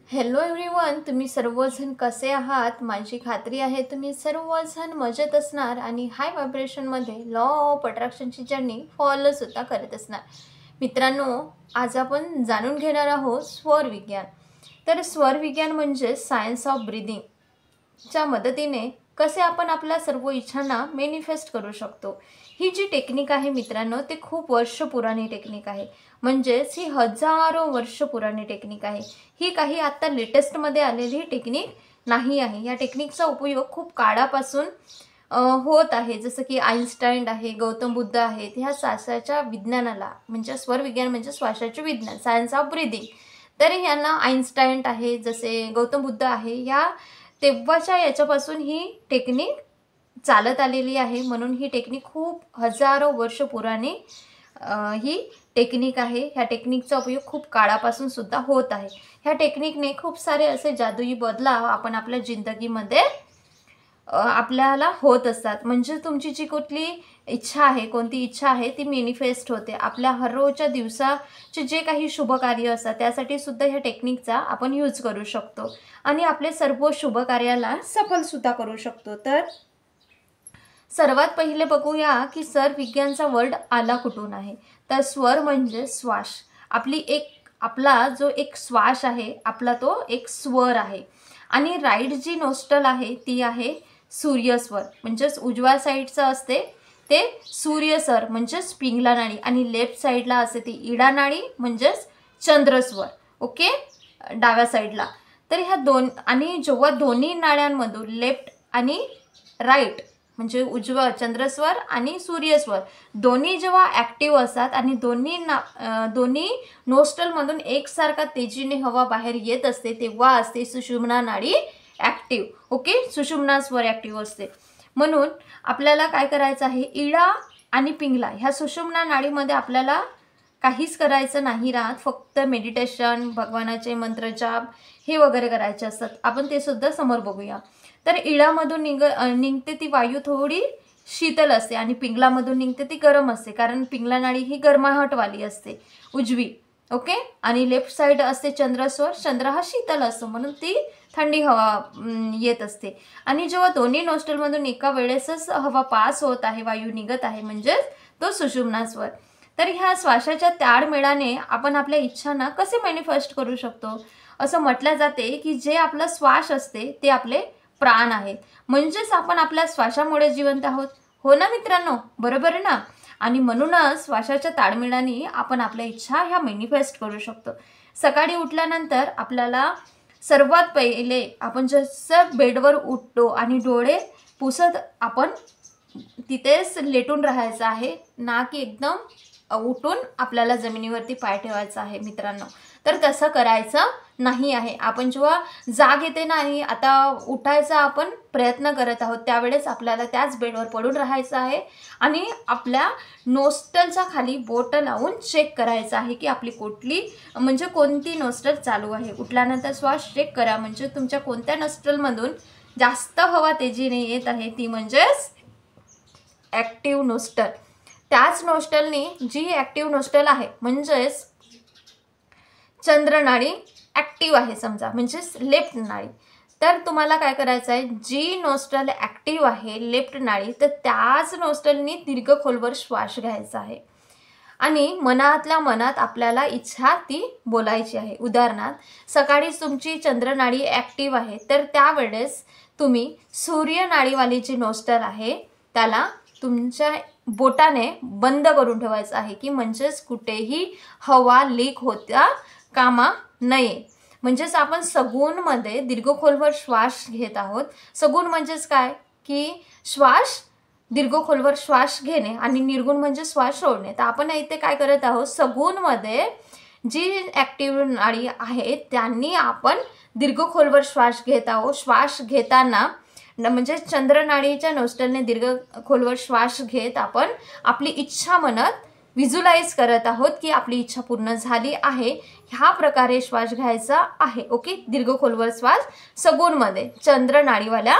Hello everyone, तुम्ही सर्वजण कसे आहात? माझी खात्री आहे तुम्ही सर्वजण मजेत असणार आणि हाय व्हायब्रेशनमध्ये लॉ ऑफ अट्रॅक्शनची जर्नी फॉलोसुद्धा करत असणार. मित्रांनो, आज आपण जाणून घेणार आहोत स्वर विज्ञान. तर स्वर विज्ञान म्हणजे सायन्स ऑफ ब्रीदिंगच्या मदतीने कसे आपण आपल्या सर्व इच्छांना मॅनिफेस्ट करू शकतो. ही जी टेक्निक आहे मित्रांनो, ते खूप वर्ष पुराणी टेक्निक आहे. म्हणजेच ही हजारो वर्ष पुराणी टेक्निक आहे. ही काही आत्ता लेटेस्टमध्ये आलेली टेक्निक नाही आहे. या टेक्निकचा उपयोग खूप काळापासून होत आहे. जसं की आईन्स्टाईन आहे, गौतम बुद्ध आहेत. ह्या श्वासाच्या विज्ञानाला म्हणजे स्वर विज्ञान म्हणजे श्वासाचे विज्ञान, सायन्स ऑफ ब्रीदिंग. तर यांना आईन्स्टाईन आहे, जसे गौतम बुद्ध आहे, या तेव्हाच्या याच्यापासून ही टेक्निक चालत आलेली आहे. म्हणून ही टेक्निक खूप हजारो वर्ष पुराणी ही टेक्निक आहे. ह्या टेक्निकचा उपयोग खूप काळापासून सुद्धा होत आहे. ह्या टेक्निकने खूप सारे असे जादुई बदलाव आपण आपल्या जिंदगीमध्ये आपल्याला होत असतात. म्हणजे तुमची जी कुठली इच्छा आहे, कोणती इच्छा आहे ती मॅनिफेस्ट होते. आपल्या हर रोजच्या दिवसाचे जे काही शुभ कार्य असतात त्यासाठी सुद्धा ह्या टेक्निकचा आपण यूज करू शकतो आणि आपले सर्व शुभ कार्याला सफल सुद्धा करू शकतो. तर सर्वात पहिले बघूया की स्वर विज्ञानचा वर्ड आला कुठून आहे. तर स्वर म्हणजे श्वास. आपला जो एक श्वास आहे, आपला तो एक स्वर आहे. आणि राईट जी नोस्टल आहे ती आहे सूर्यस्वर, म्हणजेच उजव्या साईडचं असते ते सूर्यस्वर म्हणजेच पिंगला नाडी, आणि लेफ्ट साईडला असते ती इडा नाडी म्हणजेच चंद्रस्वर. ओके, डाव्या साईडला. तर ह्या आणि जेव्हा दोन्ही नाड्यांमधून लेफ्ट आणि राईट म्हणजे उजवा चंद्रस्वर आणि सूर्यस्वर दोन्ही जेव्हा ॲक्टिव्ह असतात आणि दोन्ही नोस्टलमधून एकसारखा तेजीने हवा बाहेर येत असते, तेव्हा असते सुषुम्ना नाडी ॲक्टिव्ह. ओके, सुषुम्ना स्वर ॲक्टिव्ह असते. म्हणून आपल्याला काय करायचं आहे, इडा आणि पिंगला ह्या सुषुम्ना नाडीमध्ये आपल्याला काहीच करायचं नाही राहत. फक्त मेडिटेशन, भगवानाचे मंत्रजाप हे वगैरे करायचे असतात. आपण ते सुद्धा समोर बघूया. तर इडामधून निघते ती वायू थोडी शीतल असते आणि पिंगलामधून निघते ती गरम असते, कारण पिंगला नाडी ही गरमाहटवाली असते उजवी. ओके, आणि लेफ्ट साईड असते चंद्रस्वर. चंद्र हा शीतल असतो म्हणून ती थंडी हवा येत असते. आणि जेव्हा दोन्ही नोस्टलमधून एका वेळेसच हवा पास होत आहे, वायू निघत आहे, म्हणजेच तो सुषुम्ना स्वर. तर ह्या श्वासाच्या ताळमेळाने आपण आपल्या इच्छांना कसे मॅनिफेस्ट करू शकतो. असं म्हटलं जाते की जे आपला श्वास असते ते आपले प्राण आहेत, म्हणजेच आपण आपल्या श्वासामुळे जिवंत आहोत. हो ना मित्रांनो, बरोबर आहे ना. आणि म्हणूनच श्वासाच्या ताळमेळाने आपण आपल्या इच्छा ह्या मॅनिफेस्ट करू शकतो. सकाळी उठल्यानंतर आपल्याला सर्वात पहिले आपण जसं बेडवर उठतो आणि डोळे पुसत आपण तिथेच लेटून राहायचं आहे, ना की एकदम उठून आपल्याला जमिनीवरती पाय ठेवायचा आहे मित्रांनो. तर तसं करायचं नाही आहे. आपण जेव्हा जाग येते नाही, आता उठायचा आपण प्रयत्न करत आहोत, त्यावेळेस आपल्याला त्याच बेडवर पडून राहायचं आहे आणि आपल्या नोस्टलच्या खाली बोट लावून चेक करायचं आहे की आपली कोणती नोस्टल चालू आहे. उठल्यानंतर श्वास चेक करा, म्हणजे तुमच्या कोणत्या नोस्टलमधून जास्त हवा तेजीने येत आहे, ती म्हणजेच ॲक्टिव्ह नोस्टल. त्याच नोस्टलनी जी ॲक्टिव्ह नोस्टल आहे म्हणजेच चंद्रनाडी ॲक्टिव्ह आहे समजा, म्हणजेच लेफ्ट नाडी. तर तुम्हाला काय करायचं आहे, जी नोस्टल ॲक्टिव्ह आहे लेफ्ट नाडी, तर त्याच नोस्टलनी दीर्घ खोलवर श्वास घ्यायचा आहे आणि मनातल्या मनात आपल्याला इच्छा ती बोलायची आहे. उदाहरणार्थ, सकाळी तुमची चंद्रनाडी ॲक्टिव्ह आहे, तर त्यावेळेस तुम्ही सूर्यनाडीवाली जी नोस्टल आहे त्याला तुमच्या बोटाने बंद करून ठेवायचं आहे, की म्हणजेच कुठेही हवा लीक होता कामा नये. म्हणजेच आपण सगुणमध्ये दीर्घ खोलवर श्वास घेत आहोत. सगुण म्हणजेच काय, की दीर्घ खोलवर श्वास घेणे आणि निर्गुण म्हणजे श्वास सोडणे. तर आपण इथे काय करत आहोत, सगुणमध्ये जी ॲक्टिव्ह नाडी आहे त्यांनी आपण दीर्घ खोलवर श्वास घेत आहोत. श्वास घेताना म्हणजे चंद्रनाडीच्या नोस्टलने दीर्घ खोलवर श्वास घेत आपण आपली इच्छा मनात व्हिज्युलाइज करत आहोत की आपली इच्छा पूर्ण झाली आहे. ह्या प्रकारे श्वास घ्यायचा आहे. ओके, दीर्घ खोलवर श्वास सगुणमध्ये चंद्रनाडीवाल्या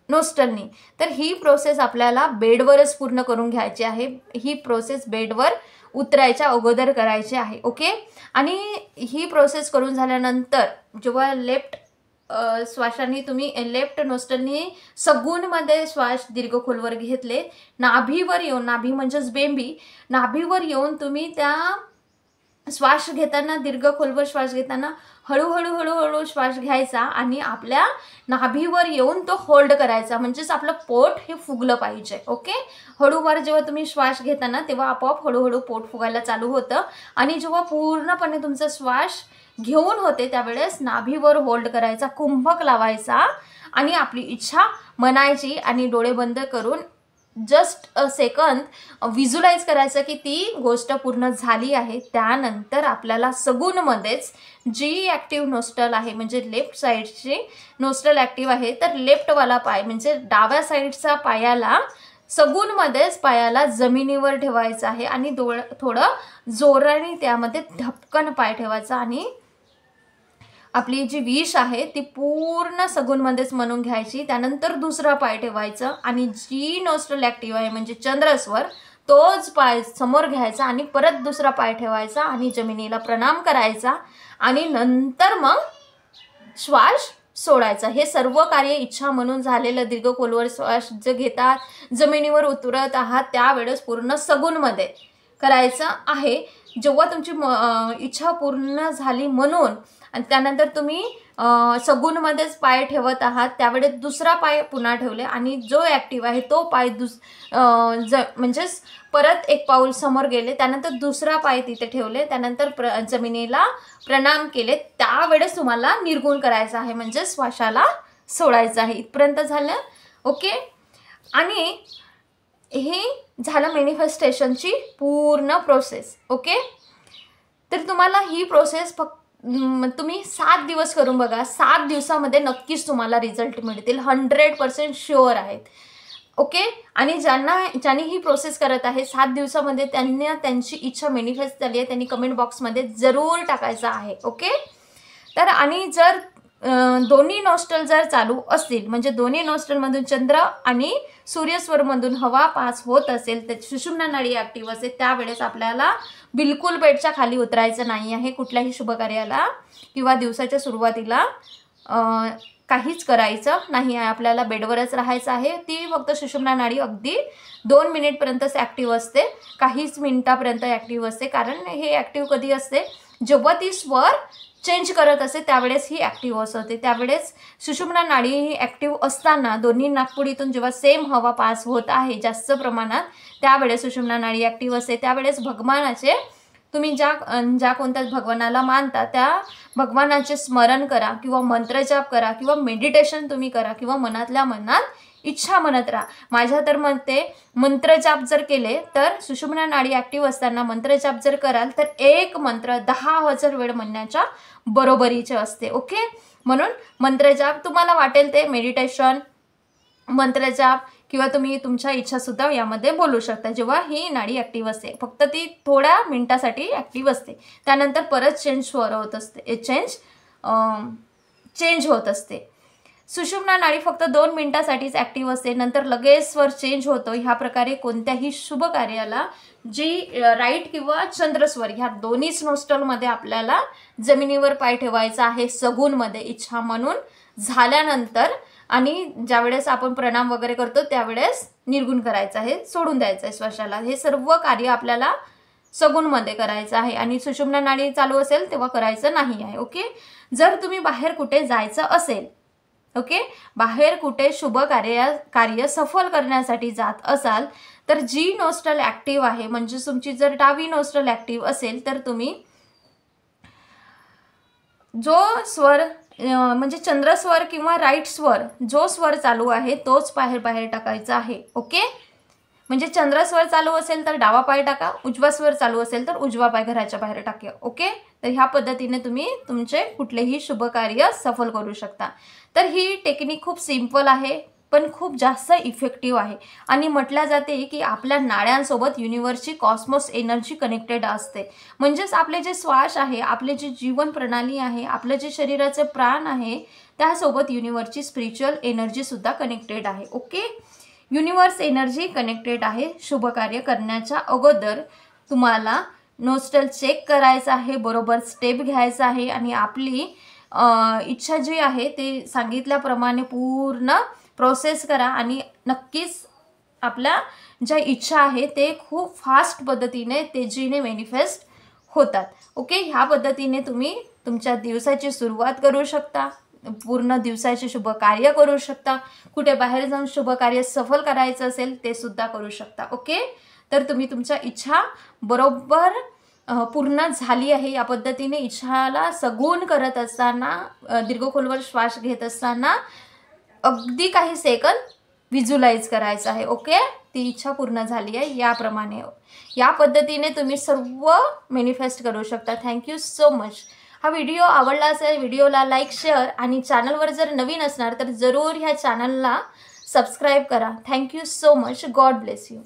नोस्टलनी. तर ही प्रोसेस आपल्याला बेडवरच पूर्ण करून घ्यायची आहे. ही प्रोसेस बेडवर उतरायच्या अगोदर करायचे आहे. ओके. आणि ही प्रोसेस करून झाल्यानंतर जेव्हा लेफ्ट श्वासाने तुम्ही लेफ्ट नोस्ट्रलनी सगूनमध्ये श्वास दीर्घ खोलवर घेतले, नाभीवर येऊन, नाभी म्हणजेच बेंबी, नाभीवर येऊन तुम्ही त्या श्वास घेताना दीर्घ खोलवर श्वास घेताना हळूहळू हळूहळू श्वास घ्यायचा आणि आपल्या नाभीवर येऊन तो होल्ड करायचा, म्हणजेच आपलं पोट हे फुगलं पाहिजे. ओके. हळूवार जेव्हा तुम्ही श्वास घेताना तेव्हा आपोआप हळूहळू पोट फुगायला चालू होतं आणि जेव्हा पूर्णपणे तुमचा श्वास घेऊन होते त्यावेळेस नाभीवर होल्ड करायचा, कुंभक लावायचा आणि आपली इच्छा म्हणायची आणि डोळे बंद करून जस्ट अ सेकंद व्हिज्युलाइज करायचं की ती गोष्ट पूर्ण झाली आहे. त्यानंतर आपल्याला सगूनमध्येच जी ॲक्टिव्ह नोस्ट्रल आहे म्हणजे लेफ्ट साईडची नोस्ट्रल ॲक्टिव्ह आहे, तर लेफ्टवाला पाय म्हणजे डाव्या साईडचा पायाला सगूनमध्येच पायाला जमिनीवर ठेवायचा आहे आणि थोडं जोराने त्यामध्ये धपकन पाय ठेवायचा आणि आपली जी विष आहे ती पूर्ण सगूनमध्येच म्हणून घ्यायची. त्यानंतर दुसरा पाय ठेवायचं आणि जी नोस्ट्रल ॲक्टिव्ह आहे म्हणजे चंद्रस्वर तोच पाय समोर घ्यायचा आणि परत दुसरा पाय ठेवायचा आणि जमिनीला प्रणाम करायचा आणि नंतर मग श्वास सोडायचा. हे सर्व कार्य इच्छा म्हणून झालेलं दीर्घ खोलवर श्वास जे घेतात, जमिनीवर उतरत आहात त्यावेळेस पूर्ण सगूनमध्ये करायचं आहे. जेव्हा तुमची इच्छा पूर्ण झाली म्हणून आणि त्यानंतर तुम्ही सगूनमध्येच पाय ठेवत आहात त्यावेळेस दुसरा पाय पुन्हा ठेवले आणि जो ॲक्टिव्ह आहे तो पाय म्हणजेच परत एक पाऊल समोर गेले, त्यानंतर दुसरा पाय तिथे ठेवले, त्यानंतर जमिनीला प्रणाम केले. त्यावेळेस तुम्हाला निर्गुण करायचा आहे म्हणजे श्वासाला सोडायचं आहे. इथपर्यंत झालं. ओके. आणि हे झालं मॅनिफेस्टेशनची पूर्ण प्रोसेस. ओके. तर तुम्हाला ही प्रोसेस फक्त तुम्ही 7 दिवस करून बघा. 7 दिवसामध्ये नक्कीच तुम्हाला रिझल्ट मिळतील, 100% शुअर आहेत. ओके. आणि ज्यांनी ही प्रोसेस करत आहे 7 दिवसामध्ये त्यांना त्यांची इच्छा मॅनिफेस्ट झाली आहे त्यांनी कमेंट बॉक्समध्ये जरूर टाकायचं आहे. ओके. तर आणि जर दोन्ही नॉस्ट्रल जर चालू असतील म्हणजे दोन्ही नॉस्ट्रलमधून चंद्र आणि सूर्यस्वरमधून हवा पास होत असेल तर सुषुम्ना नाडी ॲक्टिव्ह असेल त्यावेळेस आपल्याला बिलकुल बेडच्या खाली उतरायचं नाही आहे. कुठल्याही शुभकार्याला किंवा दिवसाच्या सुरुवातीला काहीच करायचं नाही आहे. आपल्याला बेडवरच राहायचं आहे. ती फक्त सुषुम्ना नाडी अगदी 2 मिनिटपर्यंतच ॲक्टिव्ह असते, काहीच मिनिटापर्यंत ॲक्टिव्ह असते. कारण हे ॲक्टिव्ह कधी असते जेव्हा ती स्वर चेंज करत असते त्यावेळेस ही ॲक्टिव्ह असते. त्यावेळेस सुषुम्ना नाडी ही ॲक्टिव्ह असताना दोन्ही नाकपुडीतून जेव्हा सेम हवा पास होत आहे जास्त प्रमाणात त्यावेळेस सुषुम्ना नाडी ॲक्टिव्ह असते. त्यावेळेस भगवानाचे तुम्ही ज्या कोणत्याच भगवानाला मानता त्या भगवानाचे स्मरण करा किंवा मंत्रजाप करा किंवा मेडिटेशन तुम्ही करा किंवा मनातल्या मनात इच्छा म्हणत राहा. माझ्या तर मते मंत्रजाप जर केले तर सुषुम्ना नाडी ॲक्टिव्ह असताना मंत्रजाप जर कराल तर एक मंत्र 10,000 वेळ म्हणण्याच्या बरोबरीचे असते. ओके. म्हणून मंत्रजाप तुम्हाला वाटेल ते मेडिटेशन, मंत्रजाप किंवा तुम्ही तुमच्या इच्छासुद्धा यामध्ये बोलू शकता जेव्हा ही नाडी ॲक्टिव्ह असते. फक्त ती थोड्या मिनिटासाठी ॲक्टिव्ह असते, त्यानंतर परत चेंज होत असते, चेंज होत असते. सुषुम्ना नाडी फक्त 2 मिनिटासाठीच ॲक्टिव्ह असते, नंतर लगेच स्वर चेंज होतो. ह्या प्रकारे कोणत्याही शुभ कार्याला जी राईट किंवा चंद्रस्वर ह्या दोन्हीच नोस्ट्रलमध्ये आपल्याला जमिनीवर पाय ठेवायचा आहे सगूनमध्ये इच्छा म्हणून झाल्यानंतर आणि ज्यावेळेस आपण प्रणाम वगैरे करतो त्यावेळेस निर्गुण करायचं आहे, सोडून द्यायचं आहे श्वासाला. हे सर्व कार्य आपल्याला सगूनमध्ये करायचं आहे आणि सुषुम्ना नाडी चालू असेल तेव्हा करायचं नाही आहे. ओके. जर तुम्ही बाहेर कुठे जायचं असेल, ओके, बाहेर कुठे शुभ कार्य सफल करण्यासाठी जात असाल तर जी नोस्ट्रल ॲक्टिव्ह आहे म्हणजे तुमची जर डावी नोस्ट्रल ॲक्टिव्ह असेल तर तुम्ही जो स्वर म्हणजे चंद्रस्वर किंवा राईट स्वर जो स्वर चालू आहे तोच बाहेर टाकायचा आहे. ओके. म्हणजे चंद्रस्वर चालू असेल तर डावा पाय टाका, उजवा स्वर चालू असेल तर उजवा पाय घराच्या बाहेर टाका. ओके. तर ह्या पद्धतीने तुम्ही तुमचे कुठलेही शुभ कार्य सफल करू शकता. तर ही टेक्निक खूप सिंपल आहे पण खूप जास्त इफेक्टिव्ह आहे आणि म्हटलं जाते की आपल्या नाड्यांसोबत युनिव्हर्सची कॉस्मोस एनर्जी कनेक्टेड असते. म्हणजेच आपले जे श्वास आहे, आपले जे जीवन प्रणाली आहे, आपलं जे शरीराचे प्राण आहे त्यासोबत युनिव्हर्सची स्पिरिच्युअल एनर्जीसुद्धा कनेक्टेड आहे. ओके. युनिव्हर्स एनर्जी कनेक्टेड आहे. शुभ कार्य करण्याच्या अगोदर तुम्हाला नोस्ट्रल चेक करायचं आहे, बरोबर स्टेप घ्यायचा आहे आणि आपली इच्छा जी आहे ते सांगितल्याप्रमाणे पूर्ण प्रोसेस करा आणि नक्कीच आपल्या ज्या इच्छा आहे ते खूप फास्ट पद्धतीने तेजीने मॅनिफेस्ट होतात. ओके, ह्या पद्धतीने तुम्ही तुमच्या दिवसाची सुरुवात करू शकता, पूर्ण दिवसाचे शुभ कार्य करू शकता, कुठे बाहेर जाऊन शुभ कार्य सफल करायचं असेल ते सुद्धा करू शकता. ओके, तर तुम्ही तुमच्या इच्छा बरोबर पूर्ण झाली आहे या पद्धतीने इच्छाला सगुण करत असताना, दीर्घ खोलवर श्वास घेत असताना अगदी काही सेकंद व्हिज्युअलाइज करायचं आहे. ओके, ती इच्छा पूर्ण झाली आहे याप्रमाणे या पद्धतीने तुम्ही सर्व मॅनिफेस्ट करू शकता. Thank you so much. हा व्हिडिओ आवडला असेल व्हिडिओला लाईक, शेअर आणि चॅनलवर जर नवीन असणार तर जरूर ह्या चॅनलला सबस्क्राईब करा. Thank you so much. God bless you.